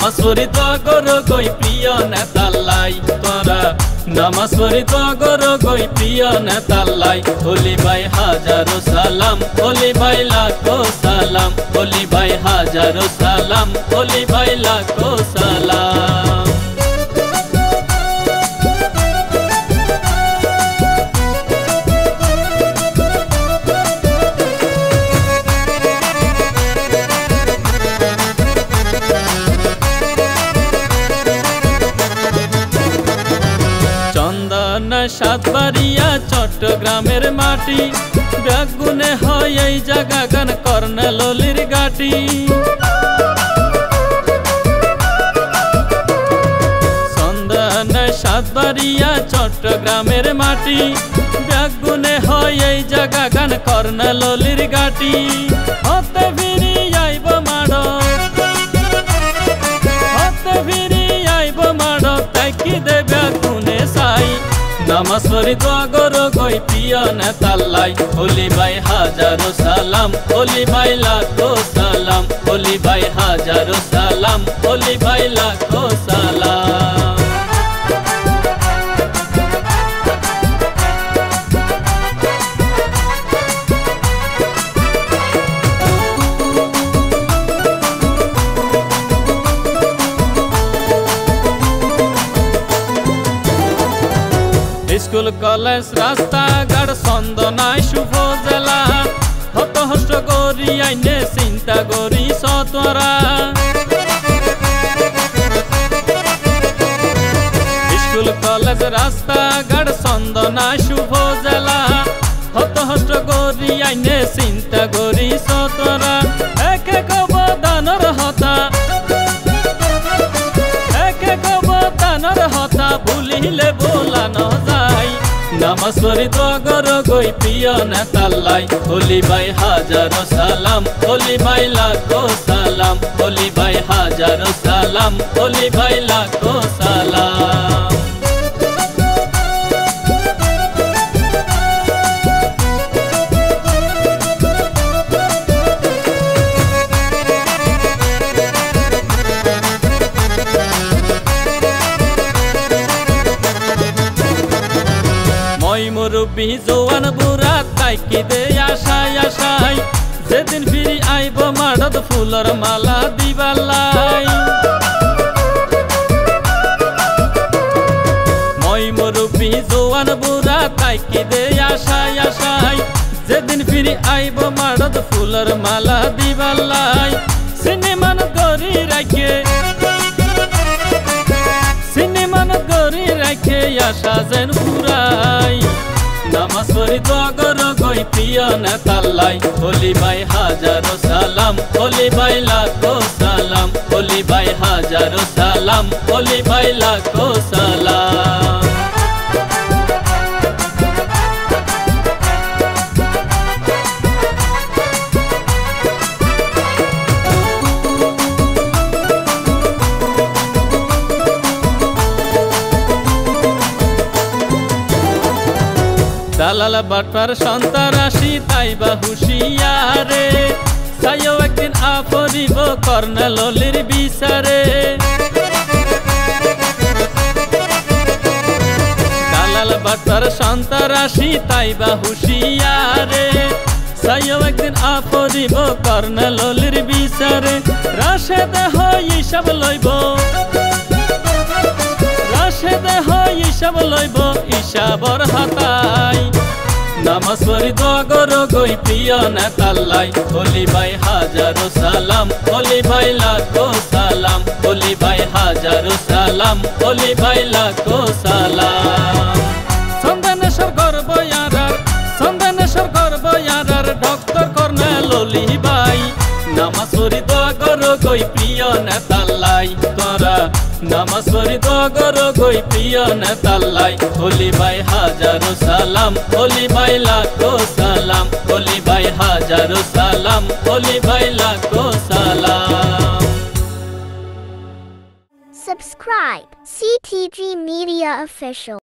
নামাজ পড়ি দোয়া করো গই প্রিয় নেতাল্লাই তোরা নামাজ পড়ি দোয়া করো গই প্রিয় নেতাল্লাই ওলি ভাই হাজারো সালাম ওলি ভাই লাখো সালাম ওলি ভাই হাজারো সালাম ওলি ভাই লাখো সালাম। সাতবাড়িয়া চট্টগ্রামের মাটি ব্যাগুনে হয় এই জায়গা গান কর্নেল অলির গাটি সন্ধানে সাতবাড়িয়া চট্টগ্রামের মাটি ব্যাগুনে হয় এই জায়গা গান কর্নেল অলির গাটি হতে ফিরি আইব মাড় হতে ফিরি আইব মাড় তাই কি দেবে গুনে সাই নামাজ পড়ি দোয়া করো গই প্রিয় নেতাল্লাই ওলি ভাই হাজারো সালাম ওলি ভাই লাখো সালাম ওলি ভাই হাজারো সালাম ওলি ভাই লাখো সালাম। স্কুল কলেজ রাস্তাঘাট চন্দনাই শুভ জেলা হত হষ্ট করি আইনে চিন্তা করি সতরা স্কুল কলেজ রাস্তাঘাট চন্দনাই শুভ জেলা হত হষ্ট করি আইনে চিন্তা করি সতরা একে কব দানর হতা একে কব দানর হতা ভুলিলে বোলানো নামাজ পড়ি দোয়া করো গই প্রিয় নেতাল্লাই ওলি ভাই হাজারো সালাম ওলি ভাই লাখো সালাম ওলি ভাই হাজারো সালাম ওলি ভাই লাখো সালাম। মুরব্বী জোয়ান বুড়া তাইকি দে আশায় আশায় যেদিন ফিরি আইব মাড়ত ফুলর মালা দিবালাই মই মুরব্বী জোয়ান বুড়া তাইকি দে আশায় আশায় যেদিন ফিরি আইব মাড়ত ফুলর মালা দিবালাই সিনেমান গরি রাখে সিনেমান গরি রাখে আশা যেন পুরাই নামাজ পড়ি দোয়া করো গই প্রিয় নেতাল্লাই ওলি ভাই হাজারো সালাম ওলি ভাই লাখো সালাম ওলি ভাই হাজারো সালাম ওলি ভাই লাখো সালাম। দালাল বাটপার সন্তারাশি তাইবা হুশিয়ারে চাইও একদিন আপরিব কর্নেল অলির বিচারে দালাল বাটপার সন্তারাশি তাইবা হুশিয়ারে চাইও একদিন আপরিব কর্নেল অলির বিচারে রাশেদ হয় হিসাব লইব রাশেদ হয় হিসাব লইব হিসাবর হাতাই নামাজ পড়ি দোয়া করো গই প্রিয় নেতাল্লাই ওলি ভাই হাজারো সালাম ওলি ভাই লাখো সালাম ওলি ভাই হাজারো সালাম ওলি ভাই লাখো সালাম। সন্ধানেশ্বর গর্ব ইয়ারার সন্ধানেশ্বর গর্ব ইয়ারার ডক্টর কর্নেল অলি ভাই নামাজ পড়ি দোয়া করো গই প্রিয় নেতাল্লাই তোরা নামাজ পড়ি দোয়া করো গই প্রিয় নেতাল্লাই ওলি ভাই হাজারো সালাম ওলি ভাই লাখো সালাম ওলি ভাই হাজারো সালাম ওলি ভাই লাখো সালাম। Subscribe CTG Media Official.